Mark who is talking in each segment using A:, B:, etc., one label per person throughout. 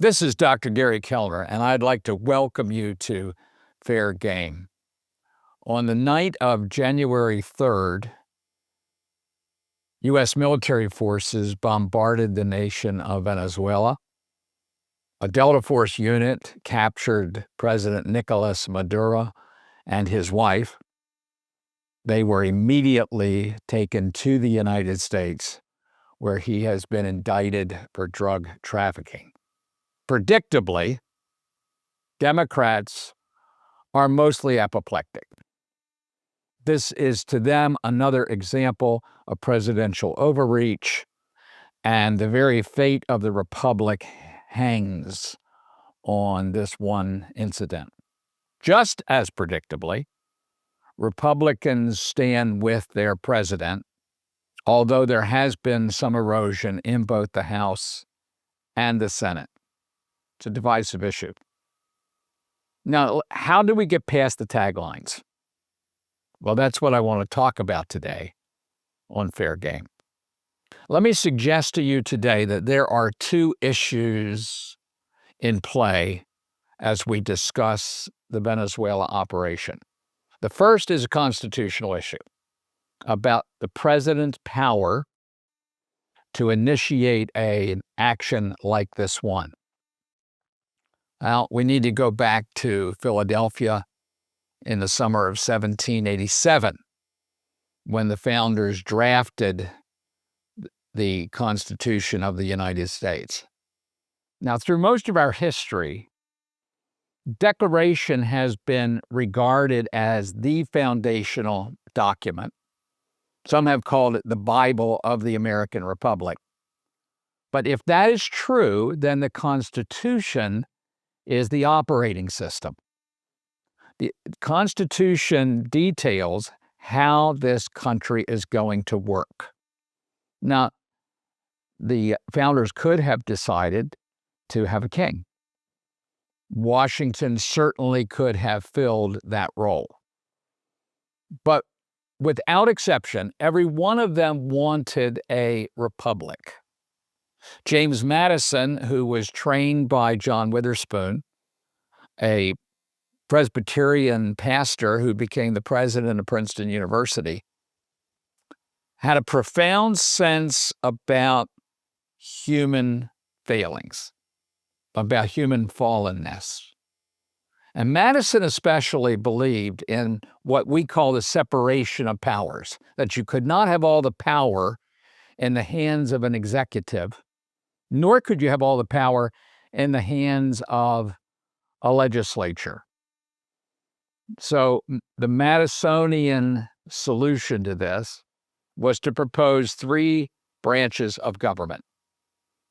A: This is Dr. Gary Kellner, and I'd like to welcome you to Fair Game. On the night of January 3rd, U.S. military forces bombarded the nation of Venezuela. A Delta Force unit captured President Nicolas Maduro and his wife. They were immediately taken to the United States, where he has been indicted for drug trafficking. Predictably, Democrats are mostly apoplectic. This is to them another example of presidential overreach, and the very fate of the republic hangs on this one incident. Just as predictably, Republicans stand with their president, although there has been some erosion in both the House and the Senate. It's a divisive issue. Now, how do we get past the taglines? Well, that's what I want to talk about today on Fair Game. Let me suggest to you today that there are two issues in play as we discuss the Venezuela operation. The first is a constitutional issue about the president's power to initiate an action like this one. Well, we need to go back to Philadelphia in the summer of 1787, when the founders drafted the Constitution of the United States. Now, through most of our history, Declaration has been regarded as the foundational document. Some have called it the Bible of the American Republic. But if that is true, then the Constitution is the operating system. The Constitution details how this country is going to work. Now, the founders could have decided to have a king. Washington certainly could have filled that role. But without exception, every one of them wanted a republic. James Madison, who was trained by John Witherspoon, a Presbyterian pastor who became the president of Princeton University, had a profound sense about human failings, about human fallenness. And Madison especially believed in what we call the separation of powers, that you could not have all the power in the hands of an executive, nor could you have all the power in the hands of a legislature. So the Madisonian solution to this was to propose three branches of government: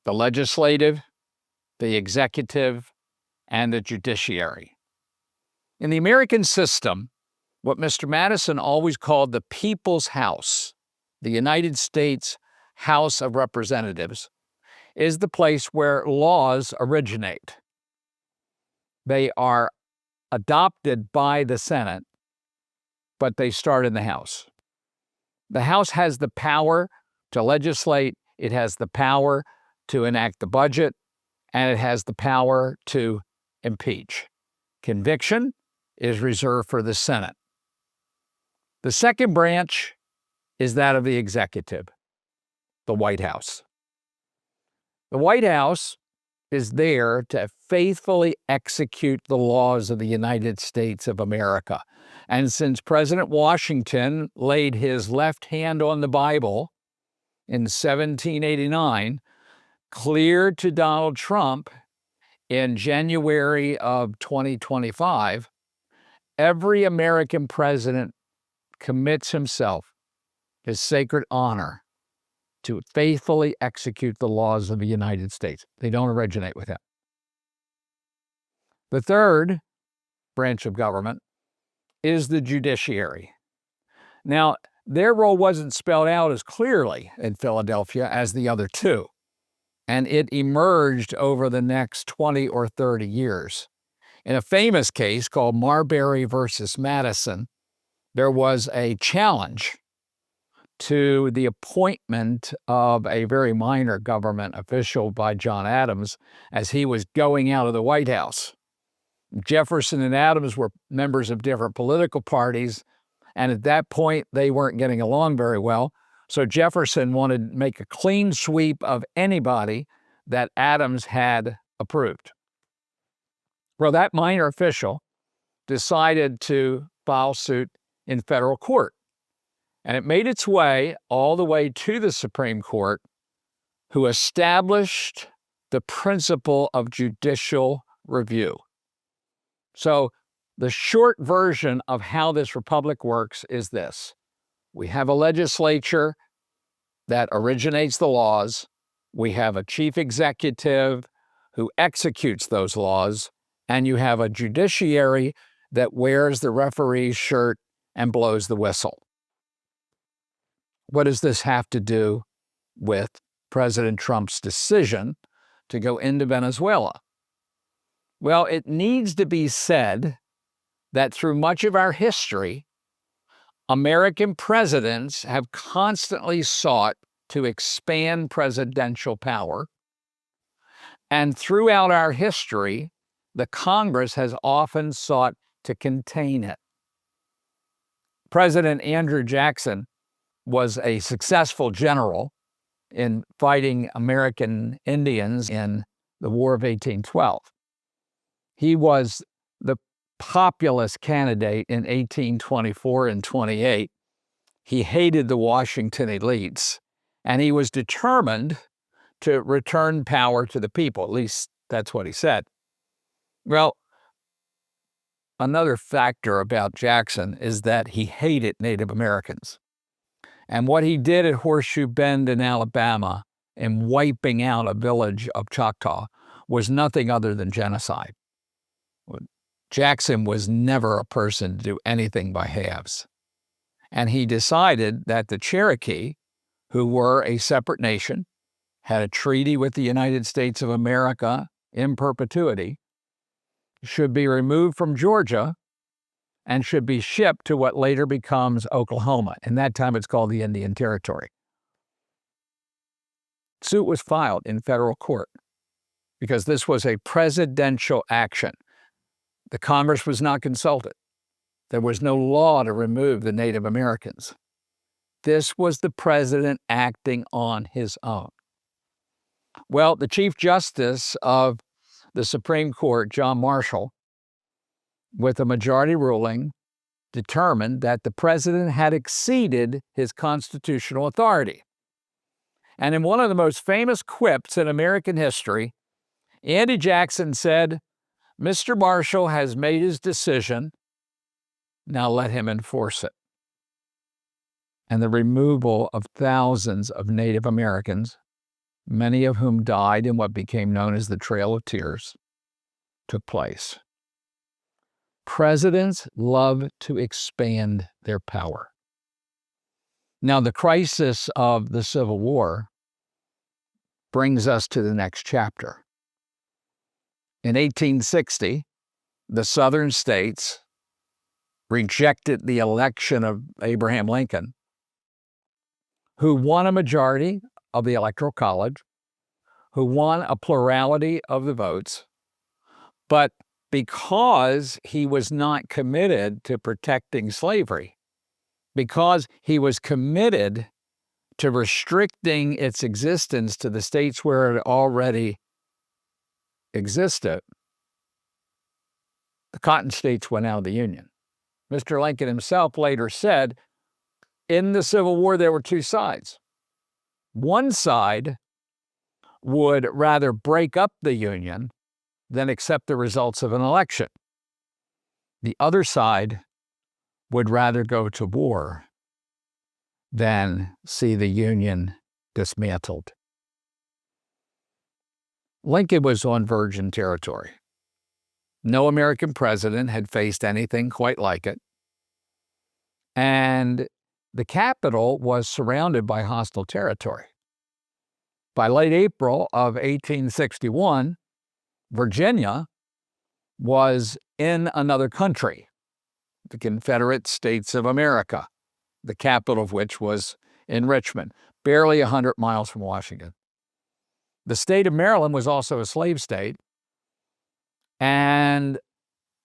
A: the legislative, the executive, and the judiciary. In the American system, what Mr. Madison always called the People's House, the United States House of Representatives, is the place where laws originate. They are adopted by the Senate, but they start in the House. The House has the power to legislate, it has the power to enact the budget, and it has the power to impeach. Conviction is reserved for the Senate. The second branch is that of the executive, the White House. The White House is there to faithfully execute the laws of the United States of America. And since President Washington laid his left hand on the Bible in 1789, clear to Donald Trump in January of 2025, every American president commits himself to sacred honor to faithfully execute the laws of the United States. They don't originate with him. The third branch of government is the judiciary. Now, their role wasn't spelled out as clearly in Philadelphia as the other two, and it emerged over the next 20 or 30 years. In a famous case called Marbury versus Madison, there was a challenge to the appointment of a very minor government official by John Adams as he was going out of the White House. Jefferson and Adams were members of different political parties, and at that point, they weren't getting along very well. So Jefferson wanted to make a clean sweep of anybody that Adams had approved. Well, that minor official decided to file suit in federal court, and it made its way all the way to the Supreme Court, who established the principle of judicial review. So the short version of how this republic works is this. We have a legislature that originates the laws. We have a chief executive who executes those laws. And you have a judiciary that wears the referee's shirt and blows the whistle. What does this have to do with President Trump's decision to go into Venezuela? Well, it needs to be said that through much of our history, American presidents have constantly sought to expand presidential power. And throughout our history, the Congress has often sought to contain it. President Andrew Jackson was a successful general in fighting American Indians in the War of 1812. He was the populist candidate in 1824 and 28. He hated the Washington elites, and he was determined to return power to the people. At least that's what he said. Well, another factor about Jackson is that he hated Native Americans. And what he did at Horseshoe Bend in Alabama in wiping out a village of Choctaw was nothing other than genocide. Jackson was never a person to do anything by halves. And he decided that the Cherokee, who were a separate nation, had a treaty with the United States of America in perpetuity, should be removed from Georgia and should be shipped to what later becomes Oklahoma. In that time, it's called the Indian Territory. Suit was filed in federal court because this was a presidential action. The Congress was not consulted. There was no law to remove the Native Americans. This was the president acting on his own. Well, the Chief Justice of the Supreme Court, John Marshall, with a majority ruling, determined that the president had exceeded his constitutional authority. And in one of the most famous quips in American history, Andy Jackson said, "Mr. Marshall has made his decision. Now let him enforce it." And the removal of thousands of Native Americans, many of whom died in what became known as the Trail of Tears, took place. Presidents love to expand their power. Now, the crisis of the Civil War brings us to the next chapter. In 1860, the Southern states rejected the election of Abraham Lincoln, who won a majority of the Electoral College, who won a plurality of the votes, but because he was not committed to protecting slavery, because he was committed to restricting its existence to the states where it already existed, the Cotton States went out of the Union. Mr. Lincoln himself later said, in the Civil War, there were two sides. One side would rather break up the Union than accept the results of an election. The other side would rather go to war than see the Union dismantled. Lincoln was on virgin territory. No American president had faced anything quite like it. And the capital was surrounded by hostile territory. By late April of 1861, Virginia was in another country, the Confederate States of America, the capital of which was in Richmond, barely 100 miles from Washington. The state of Maryland was also a slave state, and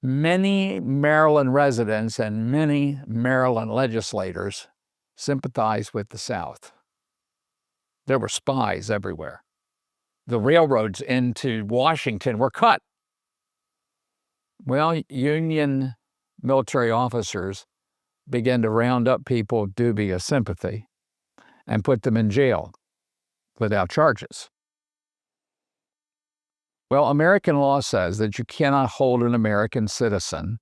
A: many Maryland residents and many Maryland legislators sympathized with the South. There were spies everywhere. The railroads into Washington were cut. Well, Union military officers began to round up people of dubious sympathy and put them in jail without charges. Well, American law says that you cannot hold an American citizen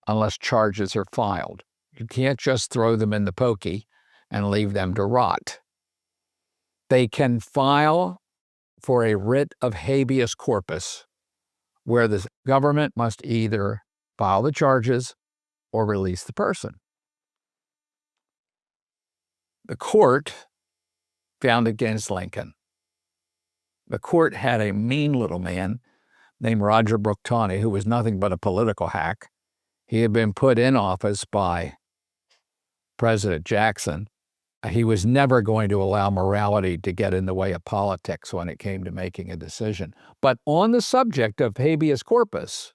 A: unless charges are filed. You can't just throw them in the pokey and leave them to rot. They can file for a writ of habeas corpus, where the government must either file the charges or release the person. The court found against Lincoln. The court had a mean little man named Roger Brooke Taney, who was nothing but a political hack. He had been put in office by President Jackson. He was never going to allow morality to get in the way of politics when it came to making a decision. But on the subject of habeas corpus,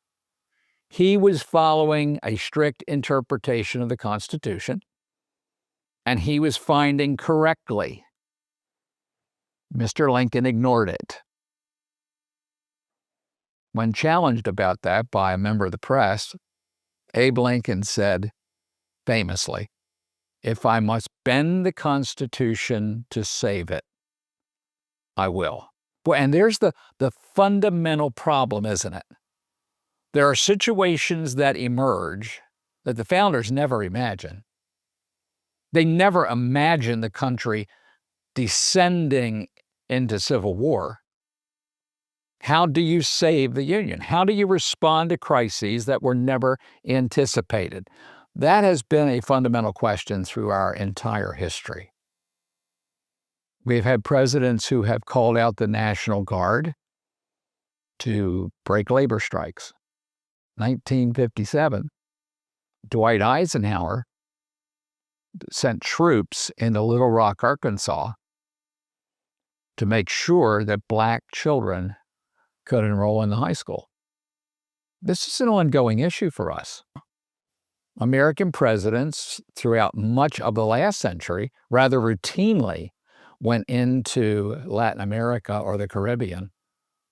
A: he was following a strict interpretation of the Constitution, and he was finding correctly. Mr. Lincoln ignored it. When challenged about that by a member of the press, Abe Lincoln said famously, "If I must bend the Constitution to save it, I will." Boy, and there's the fundamental problem, isn't it? There are situations that emerge that the founders never imagined. They never imagined the country descending into civil war. How do you save the Union? How do you respond to crises that were never anticipated? That has been a fundamental question through our entire history. We've had presidents who have called out the National Guard to break labor strikes. 1957, Dwight Eisenhower sent troops into Little Rock, Arkansas, to make sure that Black children could enroll in the high school. This is an ongoing issue for us. American presidents throughout much of the last century rather routinely went into Latin America or the Caribbean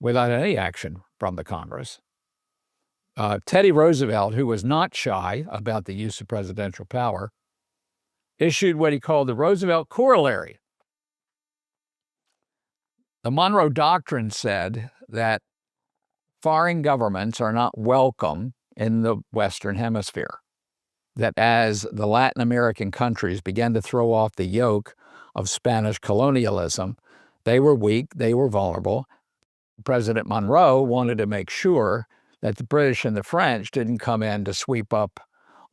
A: without any action from the Congress. Teddy Roosevelt, who was not shy about the use of presidential power, issued what he called the Roosevelt Corollary. The Monroe Doctrine said that foreign governments are not welcome in the Western Hemisphere, that as the Latin American countries began to throw off the yoke of Spanish colonialism, they were weak, they were vulnerable. President Monroe wanted to make sure that the British and the French didn't come in to sweep up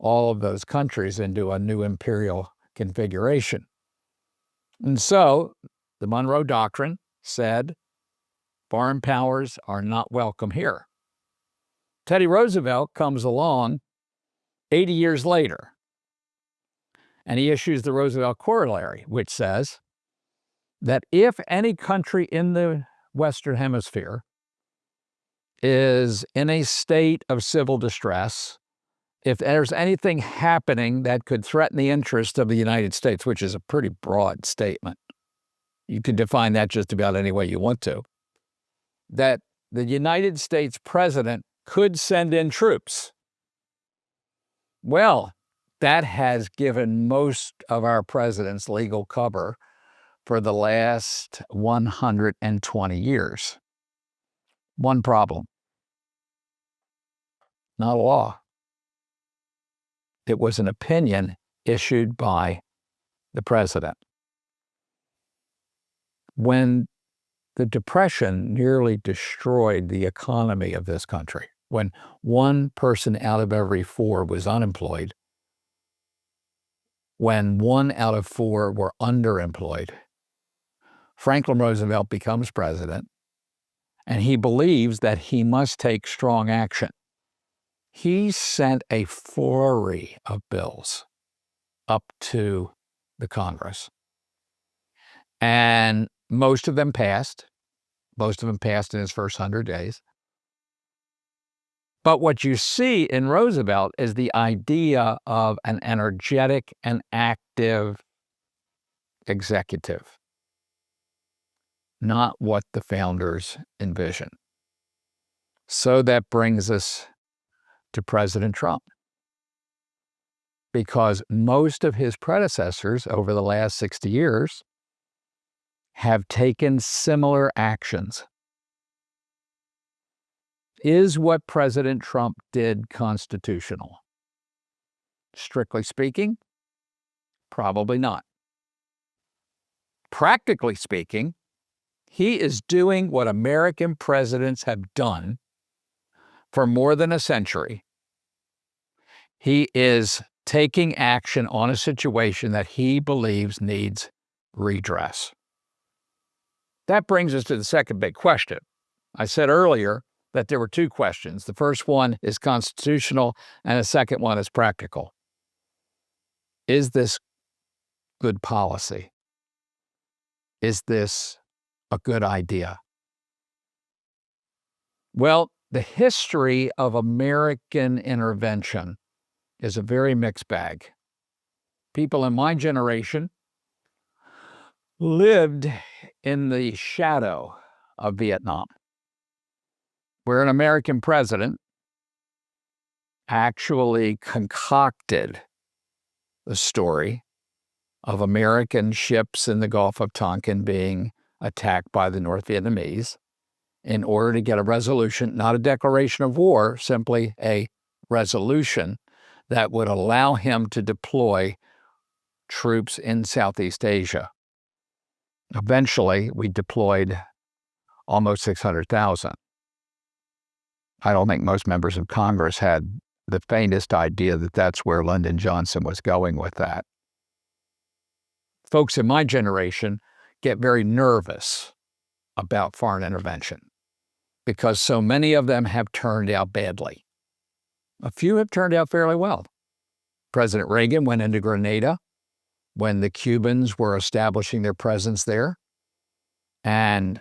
A: all of those countries into a new imperial configuration. And so the Monroe Doctrine said foreign powers are not welcome here. Teddy Roosevelt comes along 80 years later, and he issues the Roosevelt Corollary, which says that if any country in the Western Hemisphere is in a state of civil distress, if there's anything happening that could threaten the interests of the United States, which is a pretty broad statement, you can define that just about any way you want to, that the United States president could send in troops. Well, that has given most of our presidents legal cover for the last 120 years. One problem: not a law. It was an opinion issued by the president. When the Depression nearly destroyed the economy of this country, when one person out of every four was unemployed, when 1 out of 4 were underemployed, Franklin Roosevelt becomes president, and he believes that he must take strong action. He sent a flurry of bills up to the Congress. And most of them passed. Most of them passed in his first 100 days. But what you see in Roosevelt is the idea of an energetic and active executive, not what the founders envisioned. So that brings us to President Trump, because most of his predecessors over the last 60 years have taken similar actions. Is what President Trump did constitutional? Strictly speaking, probably not. Practically speaking, he is doing what American presidents have done for more than a century. He is taking action on a situation that he believes needs redress. That brings us to the second big question. I said earlier that there were two questions. The first one is constitutional, and the second one is practical. Is this good policy? Is this a good idea? Well, the history of American intervention is a very mixed bag. People in my generation lived in the shadow of Vietnam, where an American president actually concocted the story of American ships in the Gulf of Tonkin being attacked by the North Vietnamese in order to get a resolution, not a declaration of war, simply a resolution that would allow him to deploy troops in Southeast Asia. Eventually, we deployed almost 600,000. I don't think most members of Congress had the faintest idea that that's where Lyndon Johnson was going with that. Folks in my generation get very nervous about foreign intervention because so many of them have turned out badly. A few have turned out fairly well. President Reagan went into Grenada when the Cubans were establishing their presence there and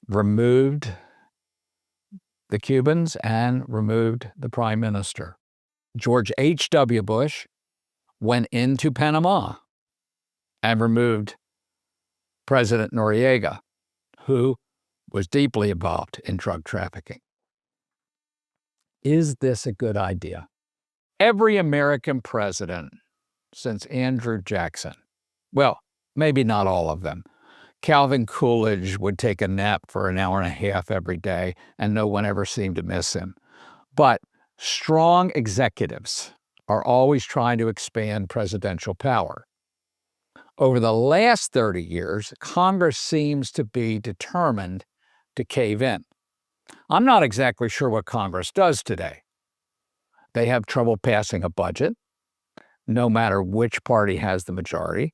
A: removed the Cubans and removed the prime minister. George H.W. Bush went into Panama and removed President Noriega, who was deeply involved in drug trafficking. Is this a good idea? Every American president since Andrew Jackson, well, maybe not all of them. Calvin Coolidge would take a nap for an hour and a half every day, and no one ever seemed to miss him. But strong executives are always trying to expand presidential power. Over the last 30 years, Congress seems to be determined to cave in. I'm not exactly sure what Congress does today. They have trouble passing a budget, no matter which party has the majority.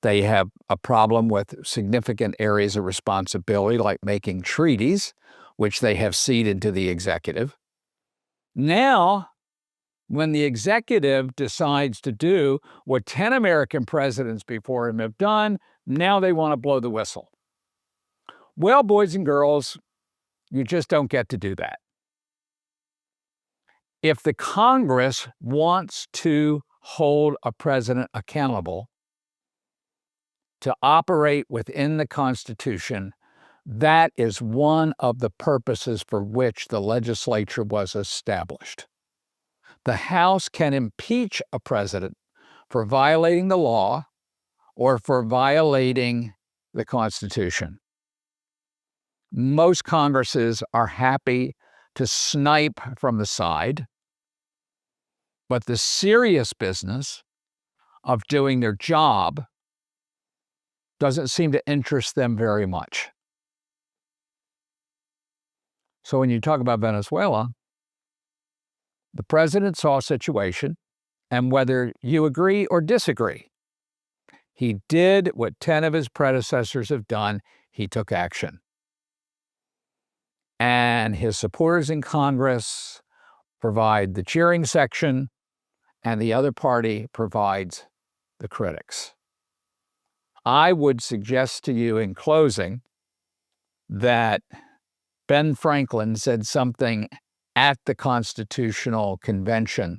A: They have a problem with significant areas of responsibility, like making treaties, which they have ceded to the executive. Now, when the executive decides to do what 10 American presidents before him have done, now they want to blow the whistle. Well, boys and girls, you just don't get to do that. If the Congress wants to hold a president accountable to operate within the Constitution, that is one of the purposes for which the legislature was established. The House can impeach a president for violating the law or for violating the Constitution. Most Congresses are happy to snipe from the side, but the serious business of doing their job doesn't seem to interest them very much. So when you talk about Venezuela, the president saw a situation, and whether you agree or disagree, he did what 10 of his predecessors have done. He took action. And his supporters in Congress provide the cheering section, and the other party provides the critics. I would suggest to you in closing that Ben Franklin said something at the Constitutional Convention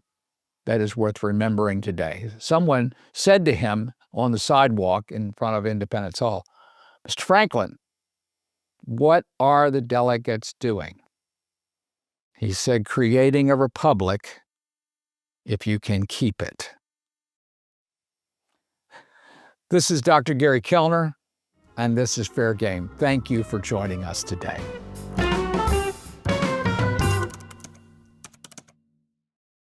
A: that is worth remembering today. Someone said to him on the sidewalk in front of Independence Hall, "Mr. Franklin, what are the delegates doing?" He said, "Creating a republic if you can keep it." This is Dr. Gary Kellner, and this is Fair Game. Thank you for joining us today.